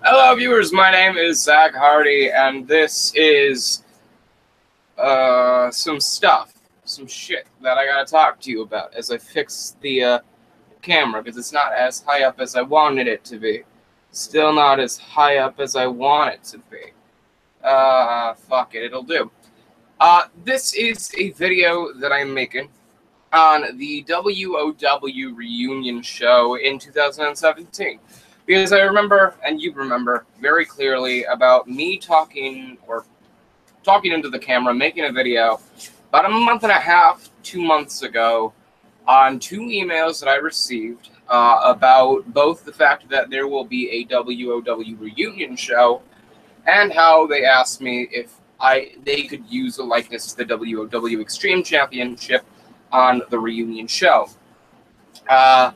Hello, viewers. My name is Zack Hardy, and this is some shit that I gotta talk to you about as I fix the camera because it's not as high up as I wanted it to be. Still not as high up as I want it to be. Fuck it, it'll do. This is a video that I'm making on the WoW reunion show in 2017. Because I remember, and you remember very clearly, about me talking into the camera, making a video about a month and a half, 2 months ago, on 2 emails that I received about both the fact that there will be a WoW reunion show and how they asked me if they could use a likeness to the WoW Extreme Championship on the reunion show. And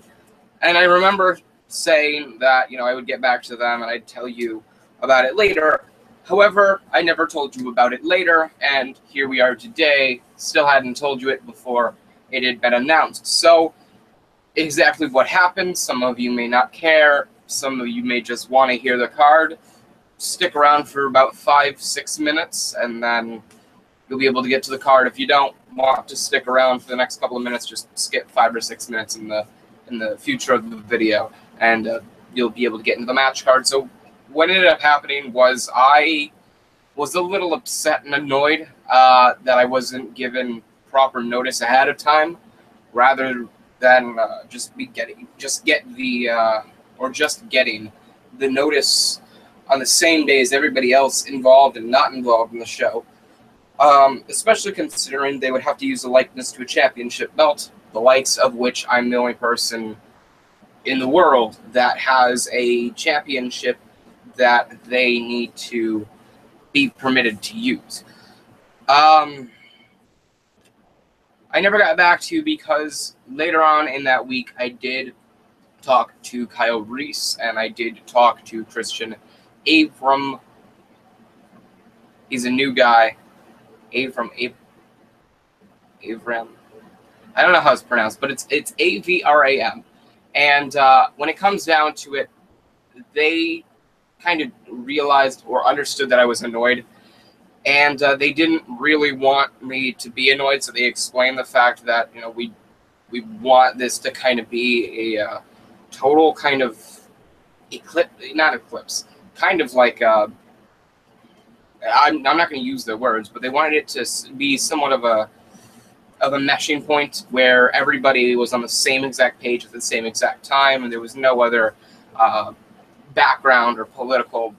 I remember saying that, I would get back to them and I'd tell you about it later. However, I never told you about it later, and here we are today, still hadn't told you it before it had been announced. So, exactly what happened, some of you may not care, some of you may just want to hear the card. Stick around for about 5-6 minutes, and then you'll be able to get to the card. If you don't want to stick around for the next couple of minutes, just skip 5 or 6 minutes in the future of the video, and you'll be able to get into the match card. So what ended up happening was I was a little upset and annoyed that I wasn't given proper notice ahead of time, rather than just getting the notice on the same day as everybody else involved and not involved in the show. Especially considering they would have to use a likeness to a championship belt, the likes of which I'm the only person in the world that has a championship that they need to be permitted to use. I never got back to you because later on in that week I did talk to Kyle Reese and I did talk to Christian Avram. He's a new guy. Avram. I don't know how it's pronounced, but it's Avram. And when it comes down to it, they kind of realized or understood that I was annoyed, and they didn't really want me to be annoyed, so they explained the fact that we want this to kind of be a total kind of eclipse, kind of like I'm not going to use the words, but they wanted it to be somewhat of a meshing point where everybody was on the same exact page at the same exact time, and there was no other background or political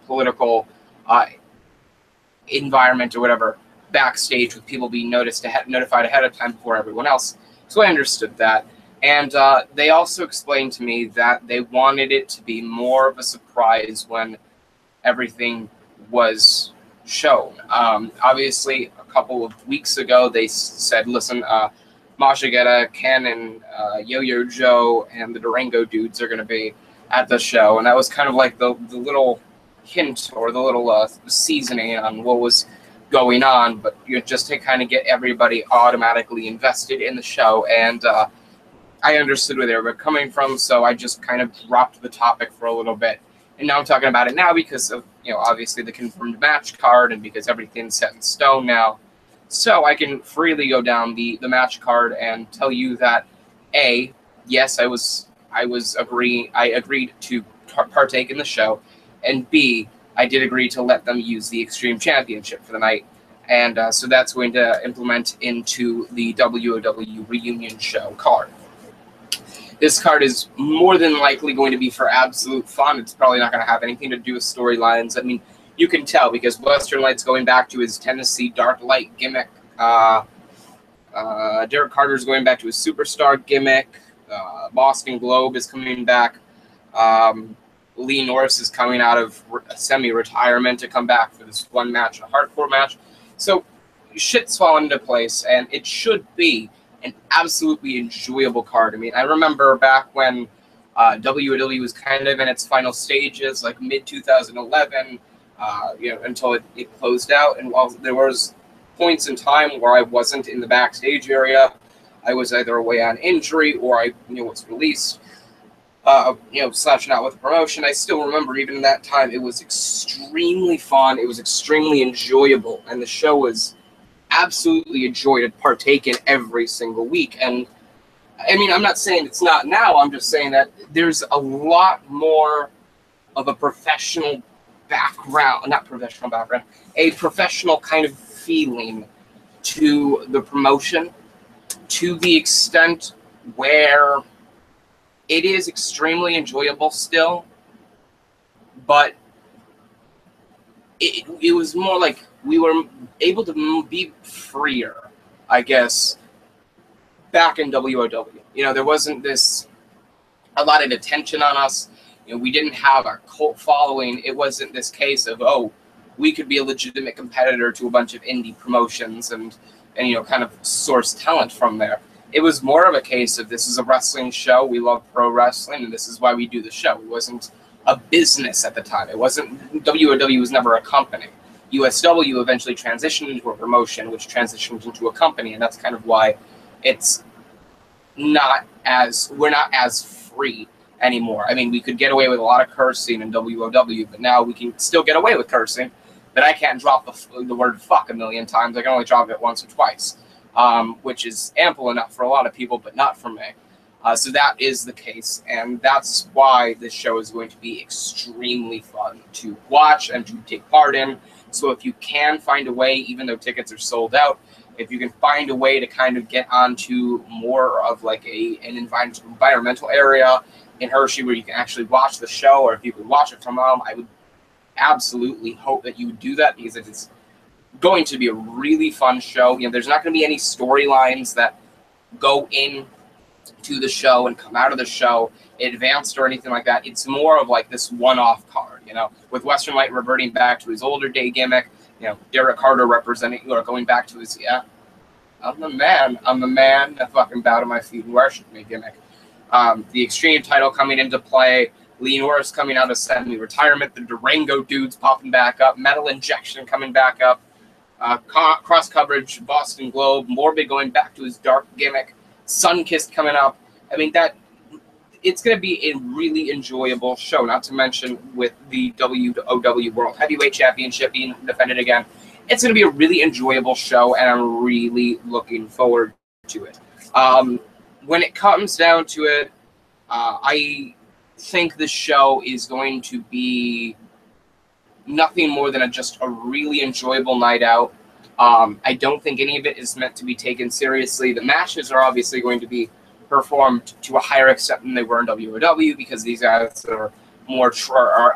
political environment or whatever backstage with people being notified ahead of time before everyone else. So I understood that. And they also explained to me that they wanted it to be more of a surprise when everything was shown. Obviously, a couple of weeks ago, they said, listen, Masha Geta, Ken, and Yo-Yo Joe, and the Durango dudes are going to be at the show. And that was kind of like the little hint or the little seasoning on what was going on, but just to kind of get everybody automatically invested in the show. And I understood where they were coming from, so I just kind of dropped the topic for a little bit. And now I'm talking about it now because of, obviously the confirmed match card and because everything's set in stone now. So I can freely go down the match card and tell you that, A, yes, I agreed to partake in the show, and B, I did agree to let them use the Extreme Championship for the night. And so that's going to implement into the WoW reunion show card. This card is more than likely going to be for absolute fun. It's probably not going to have anything to do with storylines. I mean, you can tell because Western Light's going back to his Tennessee Dark Light gimmick. Derek Carter's going back to his Superstar gimmick. Boston Globe is coming back. Lee Norris is coming out of semi-retirement to come back for this one match, a hardcore match. So shit's fallen into place, and it should be an absolutely enjoyable card. I mean, I remember back when WoW was kind of in its final stages, like mid-2011, until it closed out. And while there was points in time where I wasn't in the backstage area, I was either away on injury or I was released. slashing out with the promotion. I still remember even in that time, it was extremely fun. It was extremely enjoyable, and the show was absolutely a joy to partake in every single week. And I mean, I'm not saying it's not now. I'm just saying that there's a lot more of a professional background, not professional background, a professional kind of feeling to the promotion, to the extent where it is extremely enjoyable still, but it was more like we were able to be freer, I guess, back in WOW. There wasn't a lot of attention on us. We didn't have a cult following. It wasn't this case of, oh, we could be a legitimate competitor to a bunch of indie promotions and kind of source talent from there. It was more of a case of, this is a wrestling show. We love pro wrestling, and this is why we do the show. It wasn't a business at the time. It wasn't, WOW was never a company. USW eventually transitioned into a promotion, which transitioned into a company, and that's kind of why it's we're not as free anymore. I mean, we could get away with a lot of cursing in WOW, but now we can still get away with cursing, but I can't drop the word fuck a million times. I can only drop it once or twice, which is ample enough for a lot of people, but not for me. So that is the case, and that's why this show is going to be extremely fun to watch and to take part in. So if you can find a way, even though tickets are sold out, if you can find a way to kind of get onto more of like an environmental area in Hershey where you can actually watch the show, or if you could watch it from home, I would absolutely hope that you would do that, because it is going to be a really fun show. There's not going to be any storylines that go in to the show and come out of the show advanced or anything like that. It's more of like this one-off card, with Western Light reverting back to his older day gimmick, Derek Carter representing, or going back to his, I'm the man, I fucking bow to my feet and worship me gimmick. The Extreme title coming into play, Lee Norris coming out of semi-retirement, the Durango dudes popping back up, Metal Injection coming back up, cross coverage, Boston Globe, Morbid going back to his dark gimmick, Sunkissed coming up. I mean, it's going to be a really enjoyable show, not to mention with the WOW World Heavyweight Championship being defended again. It's going to be a really enjoyable show, and I'm really looking forward to it. When it comes down to it, I think the show is going to be nothing more than just a really enjoyable night out. I don't think any of it is meant to be taken seriously. The matches are obviously going to be performed to a higher extent than they were in WOW, because these guys are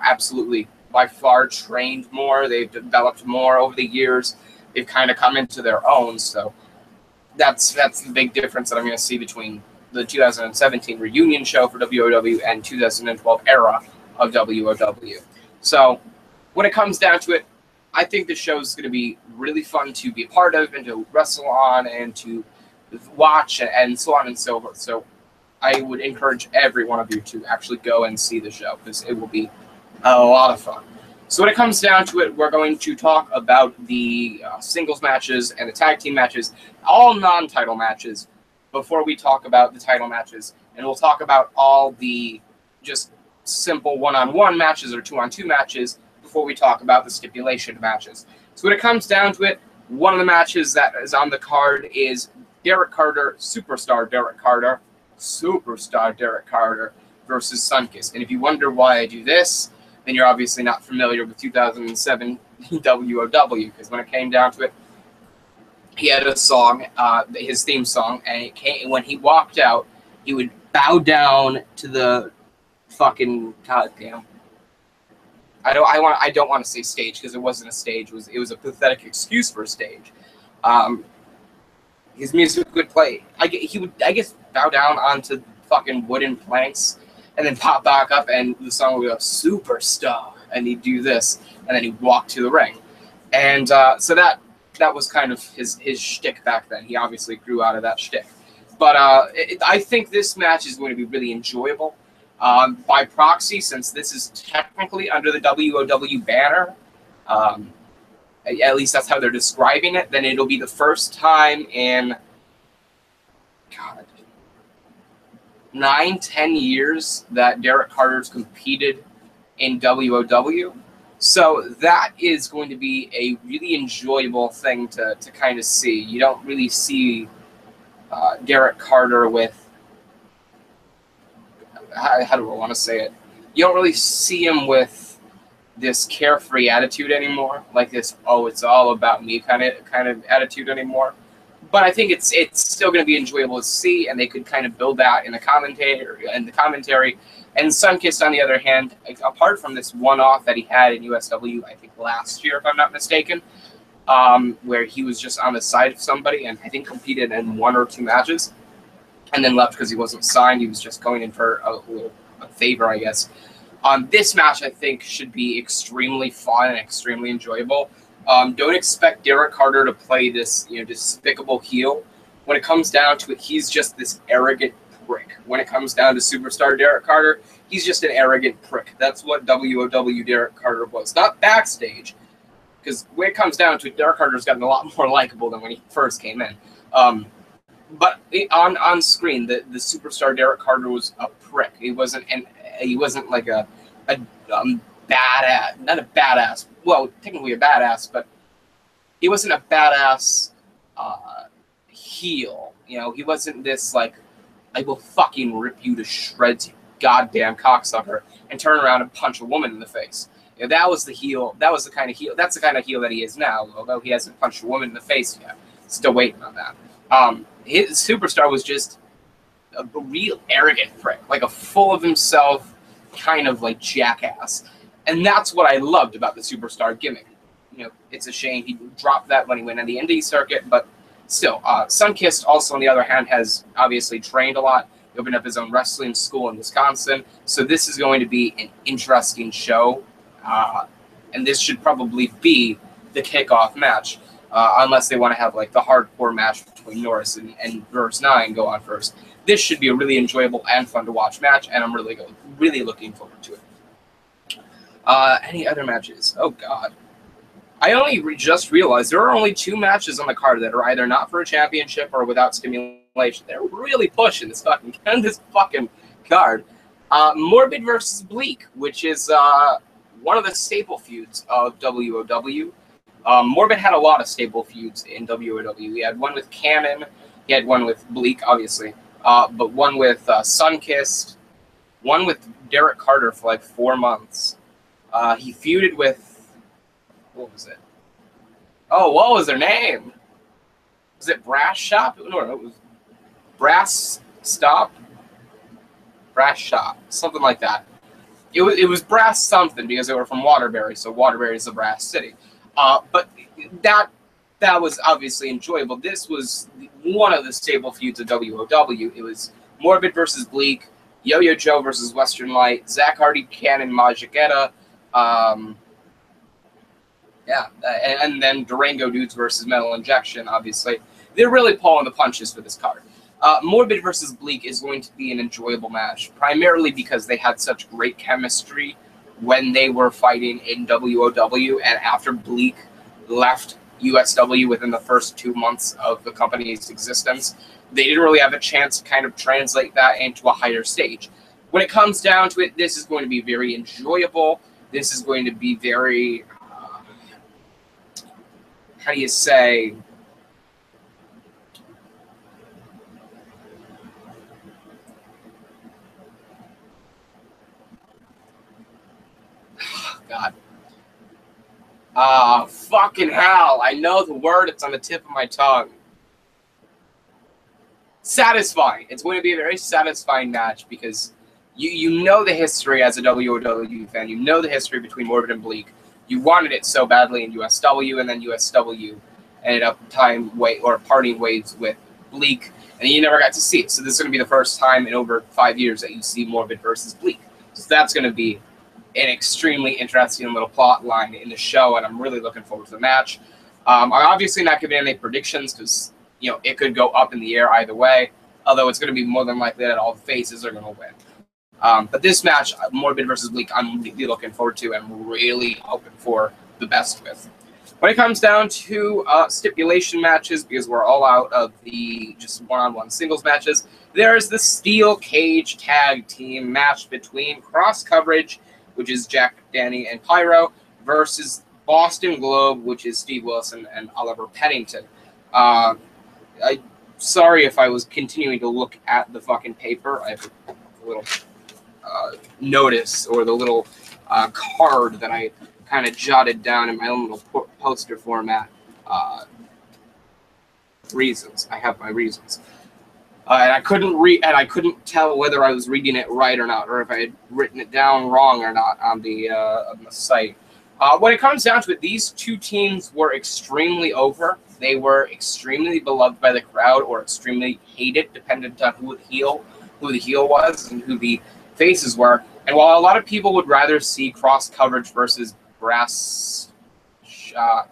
absolutely by far trained more. They've developed more over the years. They've kind of come into their own. So that's the big difference that I'm going to see between the 2017 reunion show for WOW and 2012 era of WOW. So when it comes down to it, I think the show is going to be really fun to be a part of and to wrestle on and to watch and so on and so forth. So I would encourage every one of you to actually go and see the show, because it will be a lot of fun. So when it comes down to it, we're going to talk about the singles matches and the tag team matches, all non-title matches, before we talk about the title matches. And we'll talk about all the just simple one-on-one matches or two-on-two matches before we talk about the stipulation matches. So when it comes down to it, one of the matches that is on the card is Derek Carter, Superstar Derek Carter versus Sunkissed. And if you wonder why I do this, then you're obviously not familiar with 2007 WOW, because when it came down to it, he had a song, his theme song, and when he walked out, he would bow down to the fucking goddamn. I don't want to say stage, because it wasn't a stage. It was a pathetic excuse for a stage. His music would play. He would, I guess, bow down onto fucking wooden planks, and then pop back up, and the song would go Superstar, and he'd do this, and then he'd walk to the ring, and so that was kind of his shtick back then. He obviously grew out of that shtick, but I think this match is going to be really enjoyable. By proxy, since this is technically under the WOW banner, at least that's how they're describing it, then it'll be the first time in, God, 9, 10 years that Derek Carter's competed in WOW. So that is going to be a really enjoyable thing to kind of see. You don't really see Derek Carter with, how do I want to say it? You don't really see him with this carefree attitude anymore, like this, oh, it's all about me kind of attitude anymore. But I think it's still going to be enjoyable to see, and they could kind of build that in the commentary. And Sunkist, on the other hand, apart from this one-off that he had in USW, I think last year, if I'm not mistaken, where he was just on the side of somebody and I think competed in 1 or 2 matches, and then left because he wasn't signed. He was just going in for a favor, I guess. This match, I think, should be extremely fun and extremely enjoyable. Don't expect Derek Carter to play this, despicable heel. When it comes down to it, he's just this arrogant prick. When it comes down to superstar Derek Carter, he's just an arrogant prick. That's what WOW Derek Carter was. Not backstage, because when it comes down to it, Derek Carter's gotten a lot more likable than when he first came in. But on screen, the superstar Derek Carter was a prick. He wasn't like a badass, not a badass. Well, technically a badass, but he wasn't a badass heel. He wasn't this like, I will fucking rip you to shreds, you goddamn cocksucker, and turn around and punch a woman in the face. That was the heel. That was the kind of heel. That's the kind of heel that he is now. Although he hasn't punched a woman in the face yet, still waiting on that. His superstar was just a real arrogant prick, like a full of himself kind of like jackass. And that's what I loved about the superstar gimmick. It's a shame he dropped that when he went on the indie circuit, but still, Sunkist also, on the other hand, has obviously trained a lot. He opened up his own wrestling school in Wisconsin, so this is going to be an interesting show, and this should probably be the kickoff match, unless they want to have like the hardcore match between Norris and Verse 9 go on first. This should be a really enjoyable and fun to watch match, and I'm really looking forward to it. Any other matches? Oh, God. I only just realized there are only 2 matches on the card that are either not for a championship or without stimulation. They're really pushing this fucking card. Morbid versus Bleak, which is one of the staple feuds of WOW. Morbid had a lot of staple feuds in WOW. He had one with Cannon. He had one with Bleak, obviously. But one with Sunkist. One with Derek Carter for like 4 months. He feuded with... What was it? Oh, what was their name? Was it Brass Shop? No, it was Brass Stop? Brass Shop. Something like that. It was Brass something because they were from Waterbury, so Waterbury is the Brass City. But that was obviously enjoyable. This was one of the staple feuds of WOW. It was Morbid versus Bleak, Yo-Yo Joe versus Western Light, Zack Hardy, Cannon, Majigetta, and then Durango Dudes versus Metal Injection, obviously. They're really pulling the punches for this card. Morbid versus Bleak is going to be an enjoyable match, primarily because they had such great chemistry when they were fighting in WOW, and after Bleak left USW within the first 2 months of the company's existence, they didn't really have a chance to kind of translate that into a higher stage. When it comes down to it, this is going to be very enjoyable. This is going to be very, how do you say, God. Fucking hell. I know the word. It's on the tip of my tongue. Satisfying. It's going to be a very satisfying match because you know the history as a WOW fan. You know the history between Morbid and Bleak. You wanted it so badly in USW, and then USW ended up parting ways with Bleak, and you never got to see it. So this is going to be the first time in over 5 years that you see Morbid versus Bleak. So that's going to be an extremely interesting little plot line in the show, and I'm really looking forward to the match. I'm obviously not giving any predictions because it could go up in the air either way, although it's going to be more than likely that all the faces are going to win. But this match, Morbid versus Bleak, I'm really looking forward to and really hoping for the best with. When it comes down to stipulation matches, because we're all out of the just one-on-one singles matches, there's the Steel Cage Tag Team match between Cross Coverage, which is Jack, Danny, and Pyro, versus Boston Globe, which is Steve Wilson and Oliver Pennington. Sorry if I was continuing to look at the fucking paper. I have a little notice, or the little card that I kind of jotted down in my own little poster format. Reasons. I have my reasons. And I couldn't read, and I couldn't tell whether I was reading it right or not, or if I had written it down wrong or not on the site. When it comes down to it, these two teams were extremely over. They were extremely beloved by the crowd, or extremely hated, depending on who the heel was and who the faces were. And while a lot of people would rather see Cross Coverage versus Brass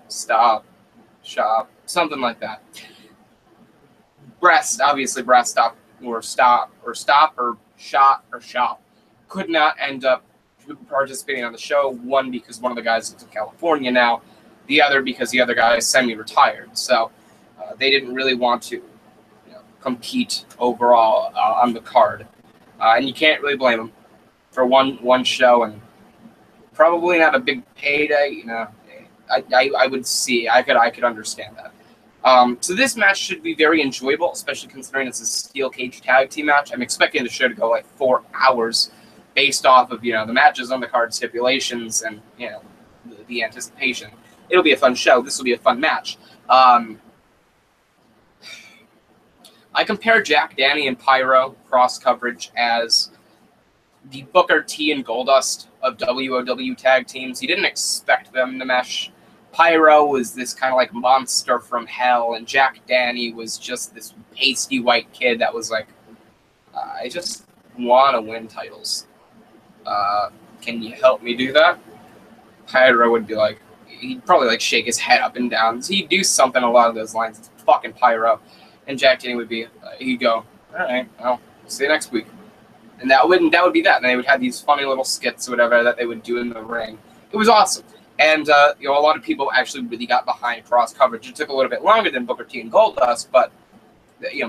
Stop, something like that. Obviously Brass Stop or Stop or Shot or Shop could not end up participating on the show. One, because one of the guys is in California now. The other, because the other guy is semi-retired. So they didn't really want to compete overall on the card. And you can't really blame them for one show and probably not a big payday. I would see. I could understand that. So this match should be very enjoyable, especially considering it's a Steel Cage Tag Team match. I'm expecting the show to go like 4 hours, based off of the matches on the card, stipulations, and the anticipation. It'll be a fun show. This will be a fun match. I compare Jack, Danny, and Pyro Cross Coverage as the Booker T and Goldust of WOW tag teams. You didn't expect them to mesh. Pyro was this kind of like monster from hell, and Jack Danny was just this pasty white kid that was like, I just want to win titles. Can you help me do that? Pyro would be like, he'd probably like shake his head up and down. So he'd do something along those lines. It's fucking Pyro. And Jack Danny would be, he'd go, all right, well, see you next week. And that would be that. And they would have these funny little skits or whatever that they would do in the ring. It was awesome. And a lot of people actually really got behind Cross Coverage. It took a little bit longer than Booker T and Goldust, but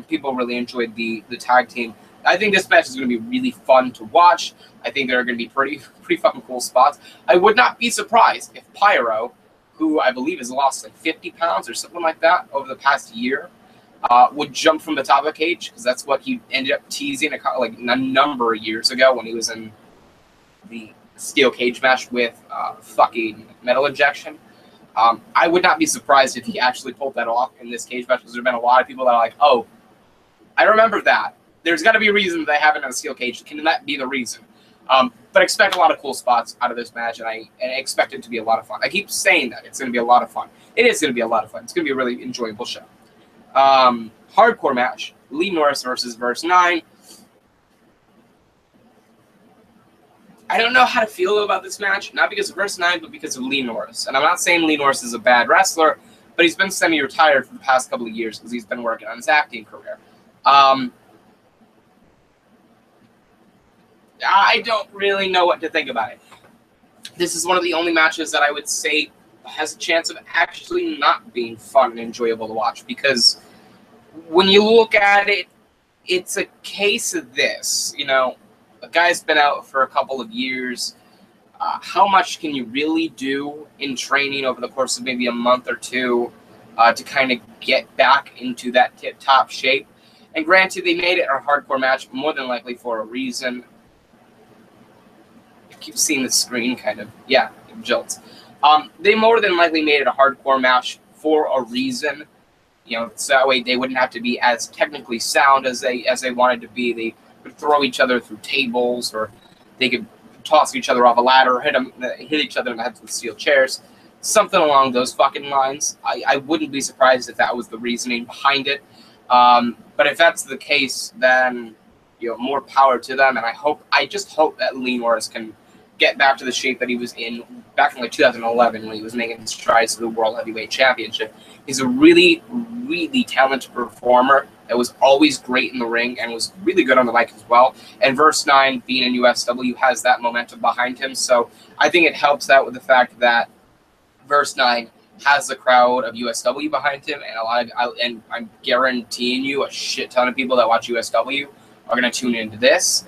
people really enjoyed the tag team. I think this match is going to be really fun to watch. I think there are going to be pretty fucking cool spots. I would not be surprised if Pyro, who I believe has lost like 50 pounds or something like that over the past year, would jump from the top of the cage, because that's what he ended up teasing a number of years ago when he was in the Steel Cage match with fucking Metal Injection. I would not be surprised if he actually pulled that off in this cage match, because there have been a lot of people that are like, oh, I remember that. There's got to be a reason they haven't done a steel cage. Can that be the reason? But expect a lot of cool spots out of this match, and I expect it to be a lot of fun. I keep saying that. It's going to be a lot of fun. It is going to be a lot of fun. It's going to be a really enjoyable show. Hardcore match, Lee Norris versus Verse 9. I don't know how to feel about this match, not because of Verse 9, but because of Lee Norris. And I'm not saying Lee Norris is a bad wrestler, but he's been semi-retired for the past couple of years because he's been working on his acting career. I don't really know what to think about it. This is one of the only matches that I would say has a chance of actually not being fun and enjoyable to watch, because when you look at it, it's a case of this. A guy's been out for a couple of years. How much can you really do in training over the course of maybe a month or two to kind of get back into that tip-top shape? And granted, they made it a hardcore match more than likely for a reason. I keep seeing the screen kind of, it jolts. They more than likely made it a hardcore match for a reason. So that way they wouldn't have to be as technically sound as they wanted to be. They could throw each other through tables, or they could toss each other off a ladder, or hit each other in the heads with steel chairs. Something along those fucking lines. I wouldn't be surprised if that was the reasoning behind it. But if that's the case, then more power to them. And I just hope that Lee Norris can get back to the shape that he was in back in like 2011 when he was making strides to the World Heavyweight Championship. He's a really, really talented performer that was always great in the ring and was really good on the mic as well. And Verse 9, being in USW, has that momentum behind him. So I think it helps out with the fact that Verse 9 has the crowd of USW behind him, and I'm guaranteeing you a shit ton of people that watch USW are going to tune into this.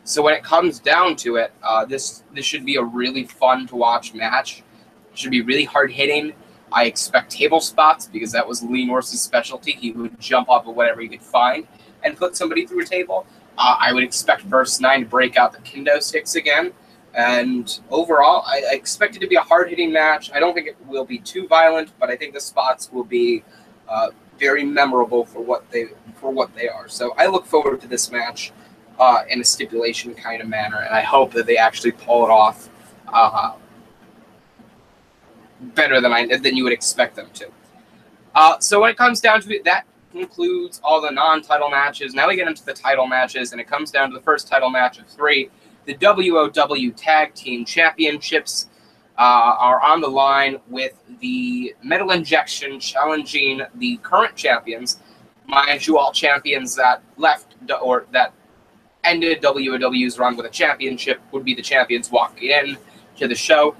So when it comes down to it, this should be a really fun to watch match. It should be really hard hitting. I expect table spots because that was Lee Norse's specialty. He would jump off of whatever he could find and put somebody through a table. I would expect Verse 9 to break out the kendo sticks again. And overall, I expect it to be a hard-hitting match. I don't think it will be too violent, but I think the spots will be very memorable for what they are. So I look forward to this match in a stipulation kind of manner, and I hope that they actually pull it off better than you would expect them to. So when it comes down to it, that concludes all the non-title matches. Now we get into the title matches, and it comes down to the first title match of 3. The WOW Tag Team Championships are on the line with the Metal Injection challenging the current champions. Mind you, all champions that left or that ended WOW's run with a championship would be the champions walking in to the show.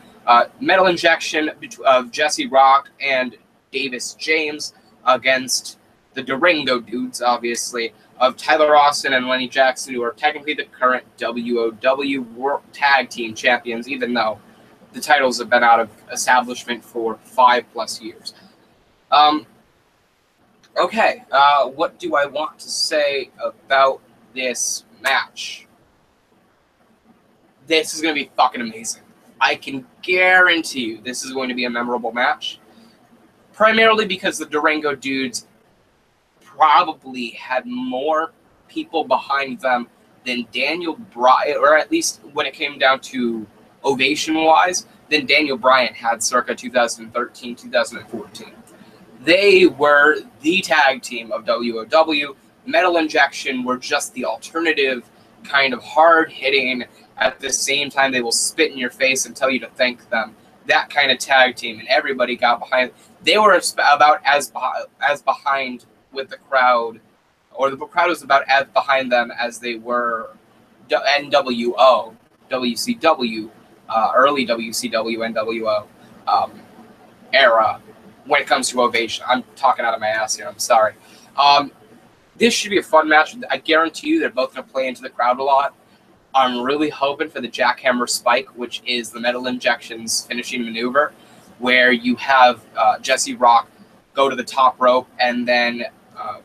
Metal Injection of Jesse Rock and Davis James against the Durango Dudes, obviously, of Tyler Austin and Lenny Jackson, who are technically the current WOW World Tag Team Champions, even though the titles have been out of establishment for 5+ years. Okay, what do I want to say about this match? This is going to be fucking amazing. I can guarantee you this is going to be a memorable match, primarily because the Durango Dudes probably had more people behind them than Daniel Bryan, or at least when it came down to ovation-wise, than Daniel Bryan had circa 2013, 2014. They were the tag team of WOW. Metal Injection were just the alternative, kind of hard-hitting, at the same time they will spit in your face and tell you to thank them. That kind of tag team, and everybody got behind. They were about as behind with the crowd, or the crowd was about as behind them as they were NWO, WCW, early WCW, NWO era when it comes to ovation. I'm talking out of my ass here, I'm sorry. This should be a fun match. I guarantee you they're both going to play into the crowd a lot. I'm really hoping for the Jackhammer Spike, which is the Metal Injection's finishing maneuver, where you have Jesse Rock go to the top rope, and then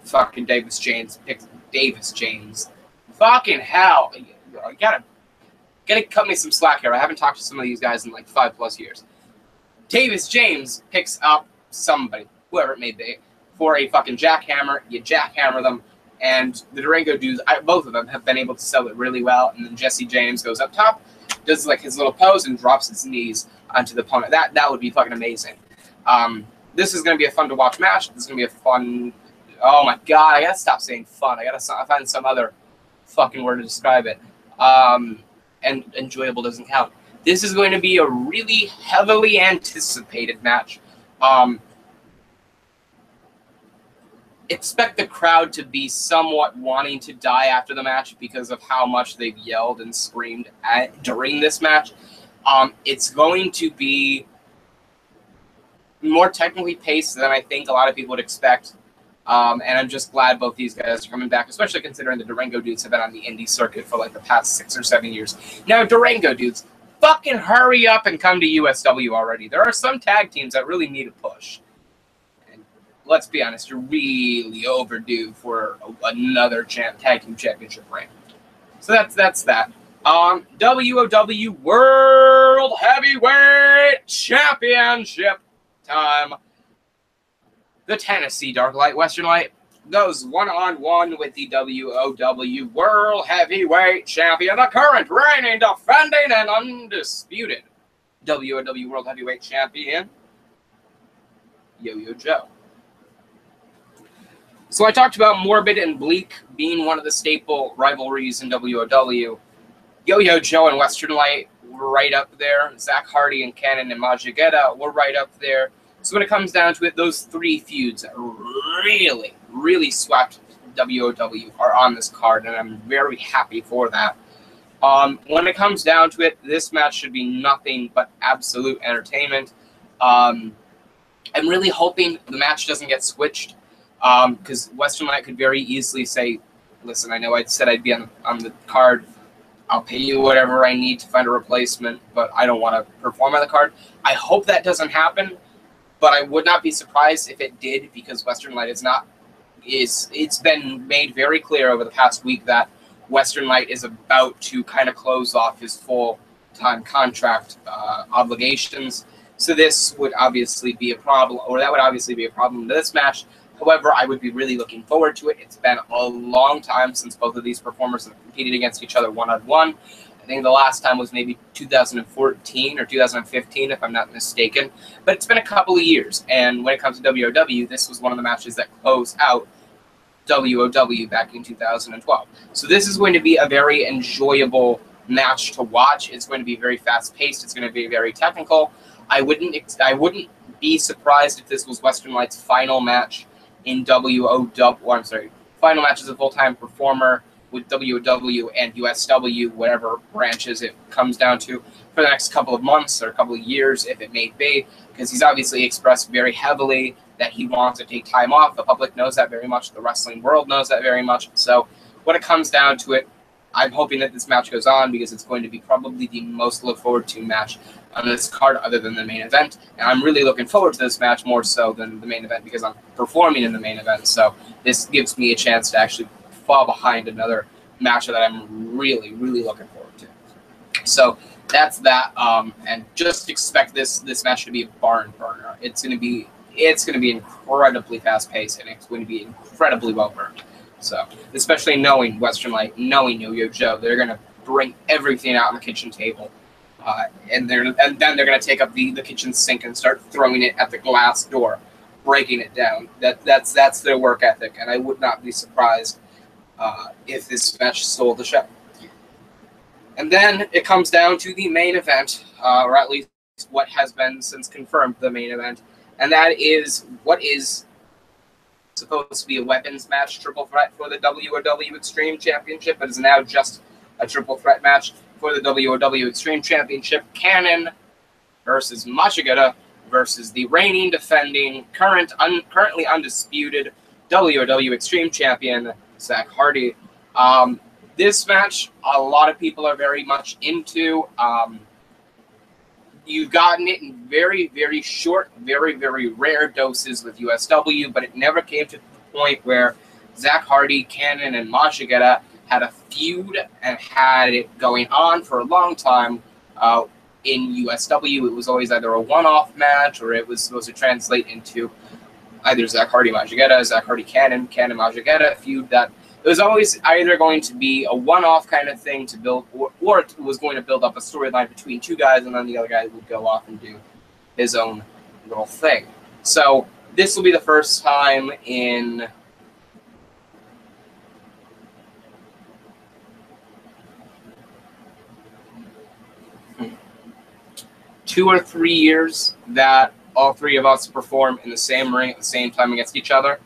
fucking Davis James picks Davis James. Fucking hell. You gotta cut me some slack here. I haven't talked to some of these guys in like 5+ years. Davis James picks up somebody, whoever it may be, for a fucking jackhammer. You jackhammer them, and the Durango Dudes, both of them, have been able to sell it really well. And then Jesse James goes up top, does like his little pose, and drops his knees onto the opponent. That would be fucking amazing. This is going to be a fun to watch match. This is going to be a fun... Oh my god, I gotta stop saying fun. I gotta find some other fucking word to describe it. And enjoyable doesn't count. This is going to be a really heavily anticipated match. Expect the crowd to be somewhat wanting to die after the match because of how much they've yelled and screamed during this match. It's going to be more technically paced than I think a lot of people would expect. And I'm just glad both these guys are coming back, especially considering the Durango Dudes have been on the indie circuit for like the past 6 or 7 years. Now, Durango Dudes, fucking hurry up and come to USW already. There are some tag teams that really need a push. And let's be honest, you're really overdue for another tag team championship reign. So that's that. WOW World Heavyweight Championship time. The Tennessee Dark Light Western Light goes one-on-one with the WOW World Heavyweight Champion, the current reigning, defending, and undisputed WOW World Heavyweight Champion, Yo-Yo Joe. So I talked about Morbid and Bleak being one of the staple rivalries in WOW. Yo-Yo Joe and Western Light were right up there. Zack Hardy and Cannon and Majigeta were right up there. So when it comes down to it, those 3 feuds that really, really swept WOW are on this card, and I'm very happy for that. When it comes down to it, this match should be nothing but absolute entertainment. I'm really hoping the match doesn't get switched, because Western Light could very easily say, listen, I know I said I'd be on the card. I'll pay you whatever I need to find a replacement, but I don't want to perform on the card. I hope that doesn't happen, but I would not be surprised if it did, because Western Light it's been made very clear over the past week that Western Light is about to kind of close off his full-time contract obligations. So this would obviously be a problem, or that would obviously be a problem to this match. However, I would be really looking forward to it. It's been a long time since both of these performers have competed against each other one-on-one. I think the last time was maybe 2014 or 2015, if I'm not mistaken. But it's been a couple of years, and when it comes to WOW, this was one of the matches that closed out WOW back in 2012. So this is going to be a very enjoyable match to watch. It's going to be very fast-paced. It's going to be very technical. I wouldn't be surprised if this was Western Light's final match in final match as a full-time performer with WOW and USW, whatever branches it comes down to, for the next couple of months or a couple of years, if it may be, because he's obviously expressed very heavily that he wants to take time off. The public knows that very much. The wrestling world knows that very much. So when it comes down to it, I'm hoping that this match goes on, because it's going to be probably the most look forward to match on this card other than the main event. And I'm really looking forward to this match more so than the main event, because I'm performing in the main event. So this gives me a chance to actually fall behind another match that I'm really, really looking forward to. So that's that. And just expect this match to be a barn burner. It's going to be incredibly fast paced, and it's going to be incredibly well burned. So, especially knowing Western Light, knowing Yo-Yo Joe, they're going to bring everything out on the kitchen table. And then they're going to take up the kitchen sink and start throwing it at the glass door, breaking it down. That's their work ethic, and I would not be surprised if this match stole the show. And then it comes down to the main event, or at least what has been since confirmed the main event, and that is what is supposed to be a weapons match triple threat for the WOW Extreme Championship, but is now just a triple threat match for the WOW Extreme Championship. Cannon versus Mashigeta versus the reigning, defending, currently undisputed WOW Extreme Champion, Zack Hardy. This match, a lot of people are very much into. You've gotten it in very, very short, very, very rare doses with USW, but it never came to the point where Zack Hardy, Cannon, and Mashigeta had a feud and had it going on for a long time. In USW, it was always either a one-off match, or it was supposed to translate into either Zack Hardy, Mashigeta, Zack Hardy, Cannon, Cannon, Mashigeta feud. That it was always either going to be a one-off kind of thing to build, or it was going to build up a storyline between two guys, and then the other guy would go off and do his own little thing. So this will be the first time in 2 or 3 years that all three of us perform in the same ring at the same time against each other.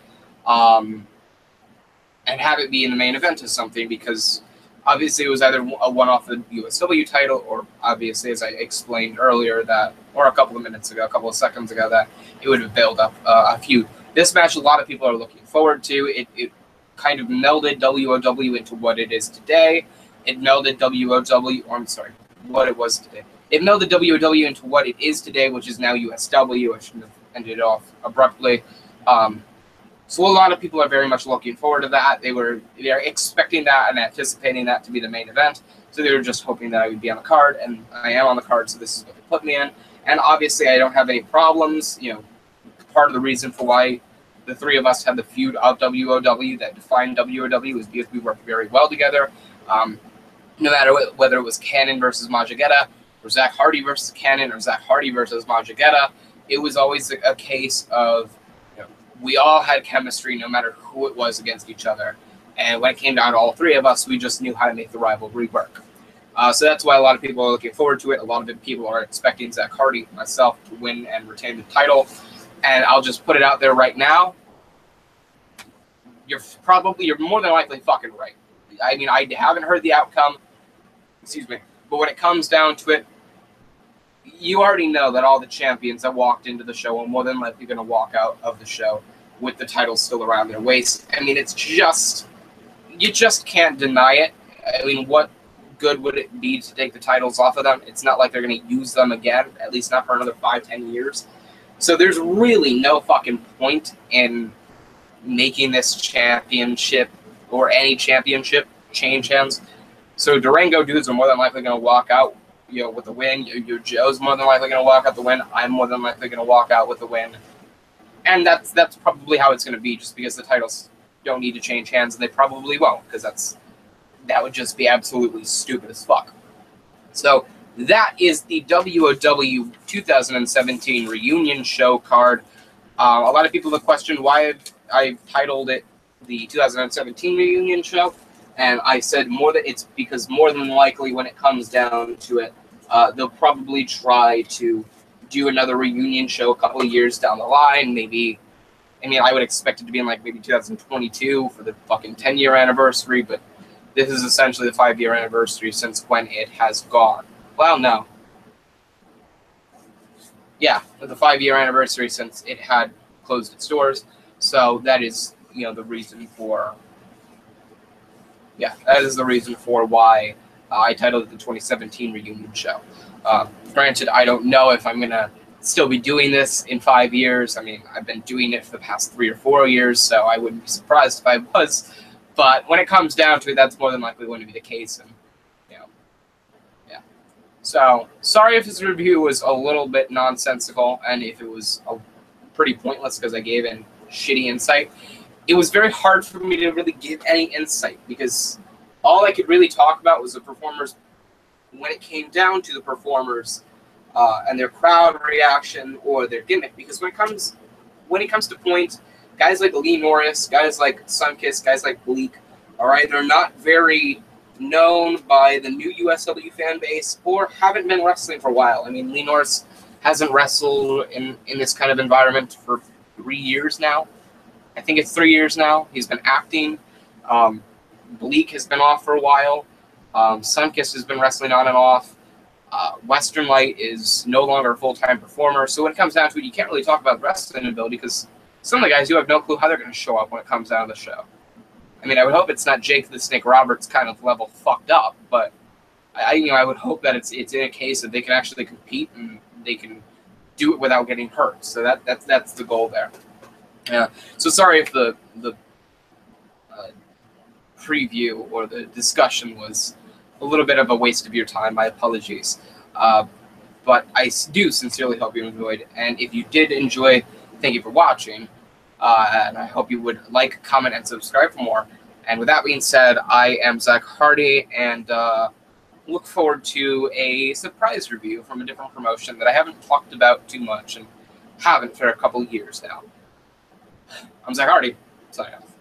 And have it be in the main event is something, because obviously it was either a one-off the USW title, or obviously, as I explained earlier, that, or a couple of seconds ago, that it would have built up a feud. This match, a lot of people are looking forward to. It kind of melded WOW into what it is today. It melded what it was today. It melded WOW into what it is today, which is now USW. I shouldn't have ended it off abruptly. So a lot of people are very much looking forward to that. They're expecting that and anticipating that to be the main event. So they were just hoping that I would be on the card, and I am on the card, so this is what they put me in. And obviously I don't have any problems. You know, part of the reason for why the three of us had the feud of WOW that defined WOW is because we worked very well together. No matter whether it was Cannon versus Mashigeta, or Zack Hardy versus Cannon, or Zack Hardy versus Mashigeta, it was always a case of, we all had chemistry no matter who it was against each other. And when it came down to all three of us, we just knew how to make the rivalry work. So that's why a lot of people are looking forward to it. A lot of people are expecting Zack Hardy, myself, to win and retain the title. And I'll just put it out there right now. You're more than likely fucking right. I mean, I haven't heard the outcome. Excuse me. But when it comes down to it, you already know that all the champions that walked into the show are more than likely going to walk out of the show with the titles still around their waist. I mean, it's just, you just can't deny it. I mean, what good would it be to take the titles off of them? It's not like they're going to use them again, at least not for another 5-10 years. So there's really no fucking point in making this championship or any championship change hands. So Durango dudes are more than likely going to walk out, with the win. Your Joe's more than likely going to walk out the win. I'm more than likely going to walk out with the win. And that's probably how it's going to be, just because the titles don't need to change hands, and they probably won't, because that would just be absolutely stupid as fuck. So that is the WOW 2017 reunion show card. A lot of people have questioned why I titled it the 2017 reunion show, and I said it's because more than likely, when it comes down to it, they'll probably try to do another reunion show a couple of years down the line. Maybe, I mean, I would expect it to be in maybe 2022 for the fucking 10-year anniversary, but this is essentially the 5-year anniversary since when it has gone. Well, no. Yeah, the 5-year anniversary since it had closed its doors. So that is, the reason for. Yeah, that is the reason for why I titled it the 2017 reunion show. Granted, I don't know if I'm gonna still be doing this in 5 years. I mean, I've been doing it for the past 3 or 4 years, so I wouldn't be surprised if I was. But when it comes down to it, that's more than likely going to be the case. And yeah. So sorry if this review was a little bit nonsensical, and if it was pretty pointless because I gave in shitty insight. It was very hard for me to really give any insight, because all I could really talk about was the performers when it came down to the performers and their crowd reaction or their gimmick. Because when it comes to point, guys like Lee Norris, guys like Sunkiss, guys like Bleak, all right, they're not very known by the new USW fan base or haven't been wrestling for a while. I mean, Lee Norris hasn't wrestled in this kind of environment for 3 years now. I think it's 3 years now. He's been acting. Bleak has been off for a while. Sunkiss has been wrestling on and off. Western Light is no longer a full-time performer. So when it comes down to it, you can't really talk about wrestling ability, because some of the guys, you have no clue how they're going to show up when it comes down to the show. I mean, I would hope it's not Jake the Snake Roberts kind of level fucked up, but I would hope that it's in a case that they can actually compete and they can do it without getting hurt. So that's the goal there. Yeah. So sorry if the preview or the discussion was a little bit of a waste of your time. My apologies. But I do sincerely hope you enjoyed. And if you did enjoy, thank you for watching. And I hope you would like, comment, and subscribe for more. And with that being said, I am Zack Hardy, and look forward to a surprise review from a different promotion that I haven't talked about too much and haven't for a couple of years now. I'm Zack Hardy, signing off.